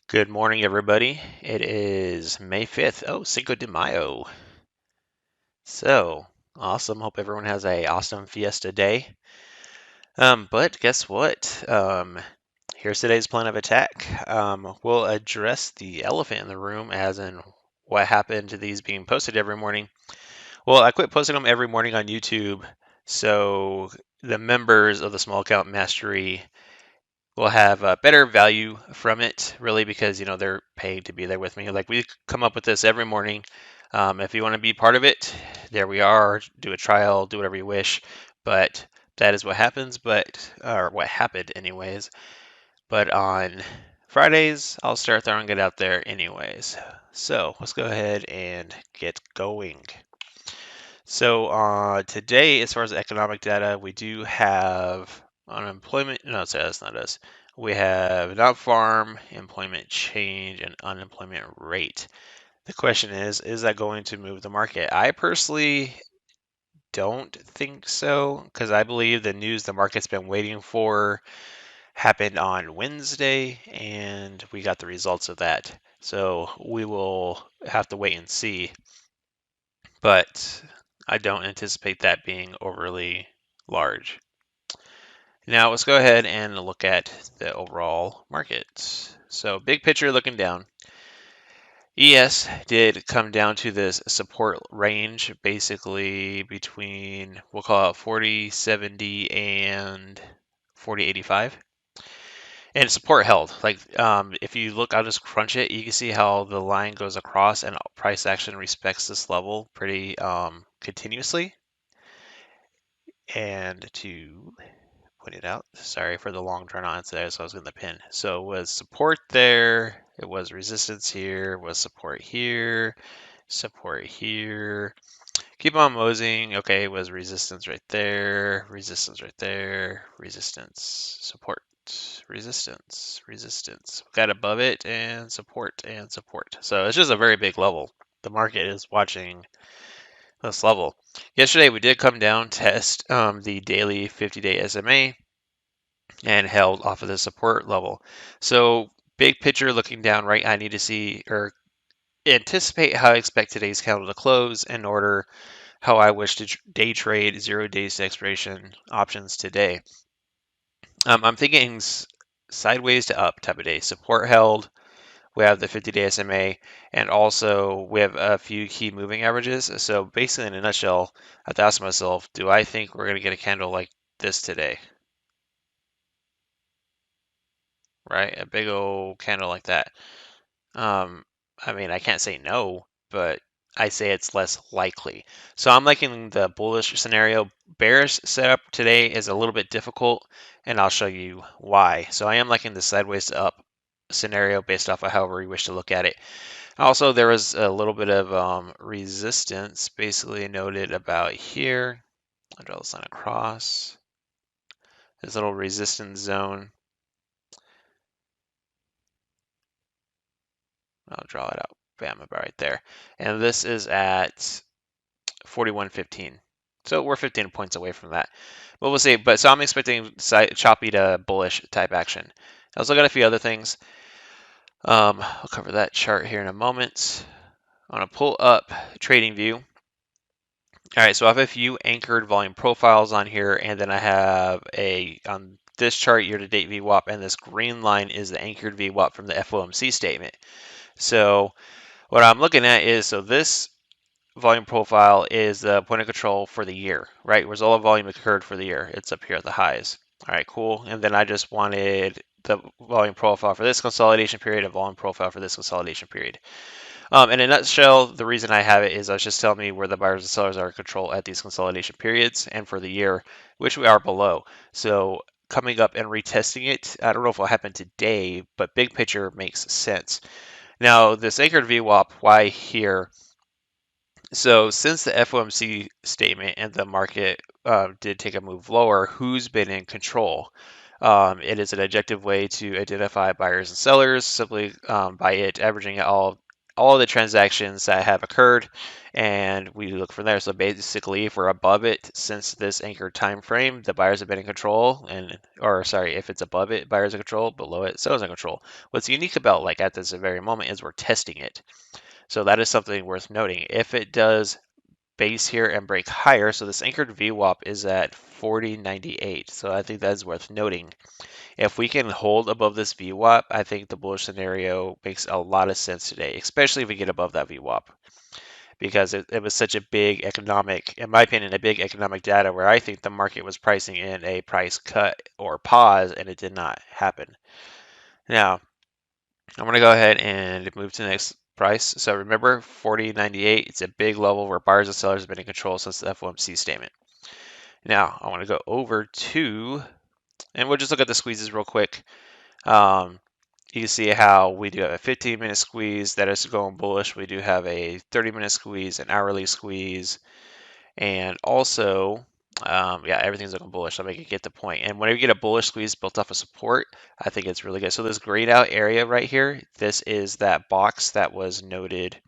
Good morning, everybody. It is May 5th. Oh, Cinco de Mayo. So, awesome. Hope everyone has a awesome fiesta day. But guess what? Here's today's plan of attack. We'll address the elephant in the room, as in what happened to these being posted every morning. Well, I quit posting them every morning on YouTube, so the members of the Small Account Mastery will have a better value from it, really, because they're paying to be there with me. Like, we come up with this every morning. If you want to be part of it, there we are. Do a trial, do whatever you wish. But that is what happens. Or what happened, anyways. But on Fridays, I'll start throwing it out there, anyways. So let's go ahead and get going. So today, as far as economic data, we do have unemployment. No, sorry, that's not us. We have non-farm employment change and unemployment rate. The question is that going to move the market? I personally don't think so, because I believe the news the market's been waiting for happened on Wednesday, and we got the results of that. So we will have to wait and see. But I don't anticipate that being overly large. Now let's go ahead and look at the overall market. So big picture looking down. ES did come down to this support range, basically between, we'll call it 40.70 and 40.85. And support held. Like, if you look, I'll just crunch it. You can see how the line goes across, and price action respects this level pretty continuously. And to point it out, sorry for the long drawn on today, so I was in the pin. So it was support there, it was resistance here, it was support here, support here. Keep on moseying. Okay, it was resistance right there, resistance right there, resistance, support, resistance, resistance. Got above it and support and support. So it's just a very big level. The market is watching this level. Yesterday we did come down, test the daily 50-day SMA and held off of the support level. So big picture looking down, right, I need to see or anticipate how I expect today's candle to close in order how I wish to day trade 0 days to expiration options today. I'm thinking sideways to up type of day. Support held. We have the 50-day SMA, and also we have a few key moving averages. So basically, in a nutshell, I have to ask myself, do I think we're going to get a candle like this today? Right? A big old candle like that. I mean, I can't say no, but I say it's less likely. So I'm liking the bullish scenario. Bearish setup today is a little bit difficult, and I'll show you why. So I am liking the sideways to up scenario based off of however you wish to look at it. Also, there was a little bit of resistance basically noted about here. I'll draw this line across. This little resistance zone. I'll draw it out. Bam, about right there. And this is at 41.15. So we're 15 points away from that. But we'll see. But so I'm expecting choppy to bullish type action. I also got a few other things. I'll cover that chart here in a moment. I'm going to pull up TradingView. All right, so I have a few anchored volume profiles on here, and then I have on this chart, year-to-date VWAP, and this green line is the anchored VWAP from the FOMC statement. So what I'm looking at is, so this volume profile is the point of control for the year, right? Where's all the volume occurred for the year? It's up here at the highs. All right, cool. And then I just wanted the volume profile for this consolidation period and volume profile for this consolidation period. In a nutshell, the reason I have it is I was just telling me where the buyers and sellers are in control at these consolidation periods and for the year, which we are below. So coming up and retesting it, I don't know if it'll happen today, but big picture makes sense. Now, this anchored VWAP, why here? So since the FOMC statement and the market did take a move lower, who's been in control? It is an objective way to identify buyers and sellers simply by it averaging it all all the transactions that have occurred, and we look from there. So basically, if we're above it since this anchored time frame, the buyers have been in control, or sorry, if it's above it, buyers in control, below it, sellers in control. What's unique about like at this very moment is we're testing it. So that is something worth noting. If it does base here and break higher, so this anchored VWAP is at 40.98. So I think that's worth noting. If we can hold above this VWAP, I think the bullish scenario makes a lot of sense today, especially if we get above that VWAP, because it was such a big economic, in my opinion, a big economic data where I think the market was pricing in a price cut or pause, and it did not happen. Now, I'm going to go ahead and move to the next price. So remember, 40.98, it's a big level where buyers and sellers have been in control since the FOMC statement. Now, I want to go over to, and we'll just look at the squeezes real quick. You can see how we do have a 15-minute squeeze that is going bullish. We do have a 30-minute squeeze, an hourly squeeze, and also, yeah, everything's looking bullish. So I get the point. And whenever you get a bullish squeeze built off of support, I think it's really good. So this grayed out area right here, this is that box that was noted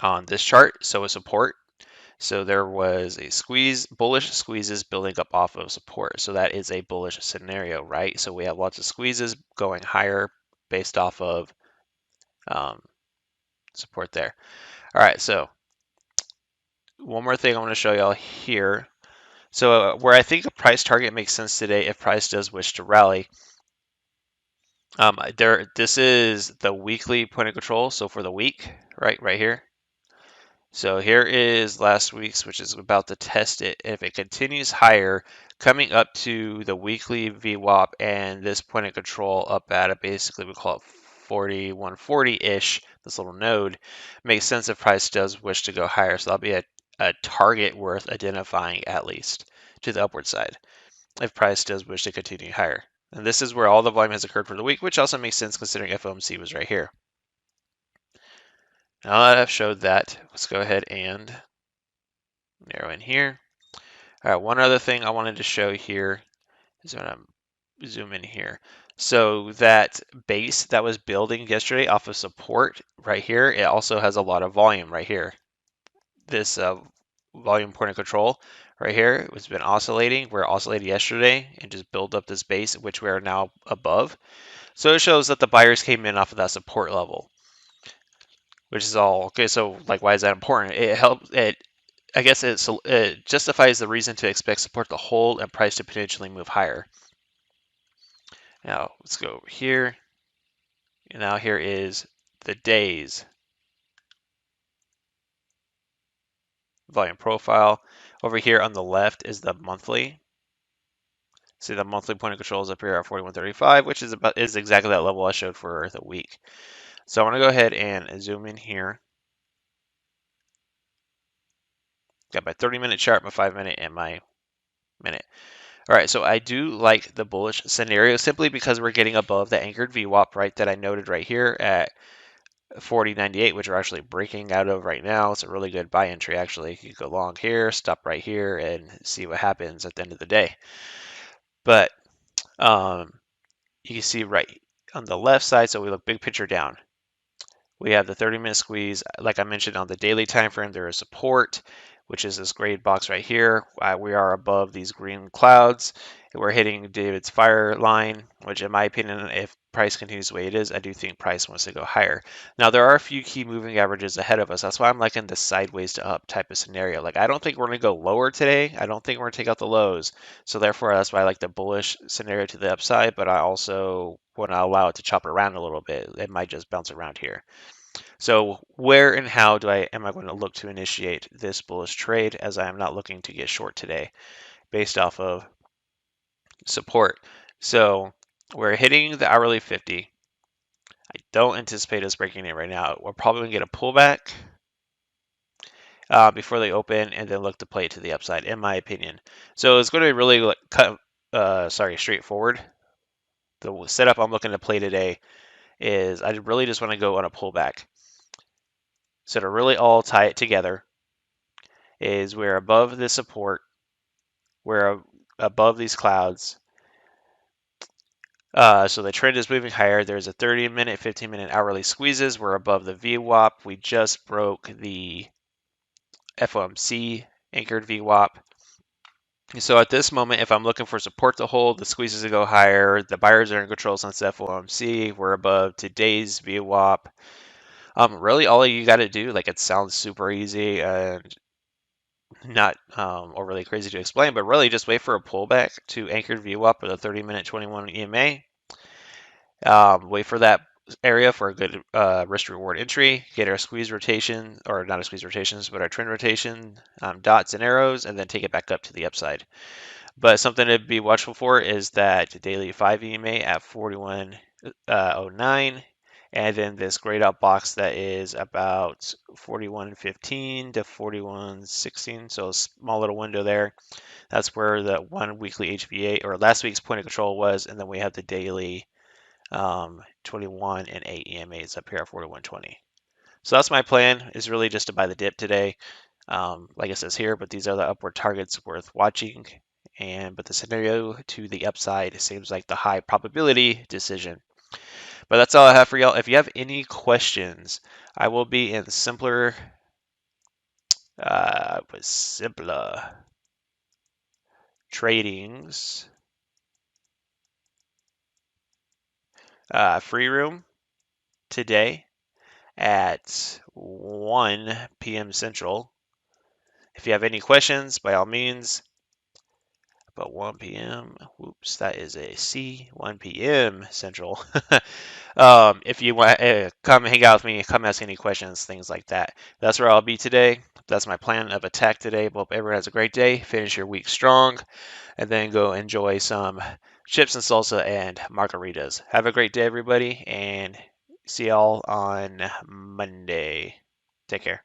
on this chart. So a support. So there was a squeeze, bullish squeezes building up off of support. So that is a bullish scenario, right? So we have lots of squeezes going higher based off of support there. All right, so one more thing I want to show y'all here. So where I think a price target makes sense today, if price does wish to rally, this is the weekly point of control. So for the week, right here. So here is last week's, which is about to test it. If it continues higher, coming up to the weekly VWAP and this point of control up at basically we call it 4140-ish, this little node, makes sense if price does wish to go higher. So that'll be a target worth identifying at least to the upward side if price does wish to continue higher. And this is where all the volume has occurred for the week, which also makes sense considering FOMC was right here. Now that I've showed that, let's go ahead and narrow in here. All right, one other thing I wanted to show here is when I'm zoom in here. So that base that was building yesterday off of support right here, it also has a lot of volume right here. This volume point of control right here has been oscillating. We're oscillating yesterday and just build up this base, which we are now above. So it shows that the buyers came in off of that support level, which is all okay. So like, why is that important? It helps it. I guess it justifies the reason to expect support to hold and price to potentially move higher. Now let's go over here. And now here is the days volume profile. Over here on the left is the monthly. See, the monthly point of control is up here at 4135, which is exactly that level I showed for the week. So I want to go ahead and zoom in here. Got my 30-minute chart, my 5-minute, and my minute. All right, so I do like the bullish scenario simply because we're getting above the anchored VWAP, right, that I noted right here at 40.98, which we're actually breaking out of right now. It's a really good buy entry, actually. You go long here, stop right here, and see what happens at the end of the day. But you can see right on the left side, so we look big picture down. We have the 30-minute squeeze. Like I mentioned on the daily time frame, there is support, which is this gray box right here. We are above these green clouds. We're hitting David's fire line, which in my opinion, if price continues the way it is, I do think price wants to go higher. Now, there are a few key moving averages ahead of us. That's why I'm liking this sideways to up type of scenario. Like, I don't think we're going to go lower today. I don't think we're going to take out the lows. So therefore, that's why I like the bullish scenario to the upside, but I also want to allow it to chop around a little bit. It might just bounce around here. So where and how am I going to look to initiate this bullish trade, as I am not looking to get short today based off of support. So we're hitting the hourly 50. I don't anticipate us breaking it right now. We're probably going to get a pullback before they open and then look to play it to the upside, in my opinion. So it's going to be really straightforward. The setup I'm looking to play today is I really just want to go on a pullback. So to really all tie it together is we're above the support, we're above these clouds, So the trend is moving higher. There's a 30-minute, 15-minute hourly squeezes. We're above the VWAP. We just broke the FOMC anchored VWAP. So at this moment, if I'm looking for support to hold, the squeezes to go higher. The buyers are in control since FOMC. We're above today's VWAP. Really, all you got to do, like it sounds super easy and not overly crazy to explain, but really just wait for a pullback to anchored VWAP with a 30-minute 21 EMA. Wait for that area for a good risk reward entry, get our squeeze rotation, or not a squeeze rotations, but our trend rotation dots and arrows, and then take it back up to the upside. But something to be watchful for is that daily 5 EMA at 41.09, and then this grayed out box that is about 41.15 to 41.16, so a small little window there. That's where the one weekly HBA or last week's point of control was, and then we have the daily 21 and 8 EMAs up here at 41.20. So that's my plan, is really just to buy the dip today. Like it says here, but these are the upward targets worth watching. But the scenario to the upside seems like the high probability decision. But that's all I have for y'all. If you have any questions, I will be in simpler tradings free room today at 1 p.m. Central. If you have any questions, by all means. But 1 p.m. Whoops, that is a C. 1 p.m. Central. If you want, come hang out with me, come ask any questions, things like that. That's where I'll be today. That's my plan of attack today. Hope everyone has a great day. Finish your week strong, and then go enjoy some chips and salsa and margaritas. Have a great day, everybody, and see y'all on Monday. Take care.